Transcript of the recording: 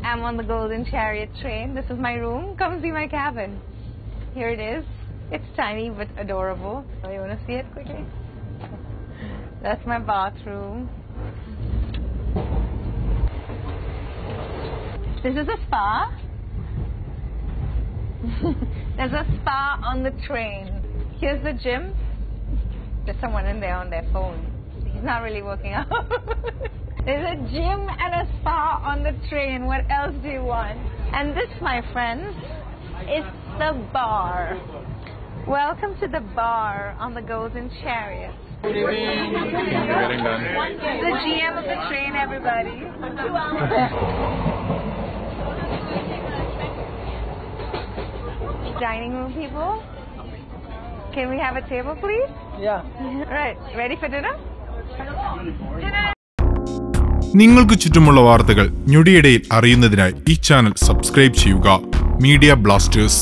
I'm on the golden chariot train. This is my room. Come see my cabin. Here it is. It's tiny but adorable. Oh, you want to see it quickly? That's my bathroom. This is a spa. There's a spa on the train. Here's the gym. There's someone in there on their phone. He's not really working out. There's a gym and a spa on the train. What else do you want? And this, my friends, is the bar. Welcome to the bar on the Golden Chariot. Good evening. Getting done. The GM of the train, everybody. Dining room people. Can we have a table, please? Yeah. Right. Ready for dinner? Dinner. നിങ്ങൾക്ക് ചുറ്റുമുള്ള വാർത്തകൾ ഞൊടിയിടയിൽ അറിയുന്നതിനായി ഈ channel subscribe ചെയ്യുക. Media Blasters.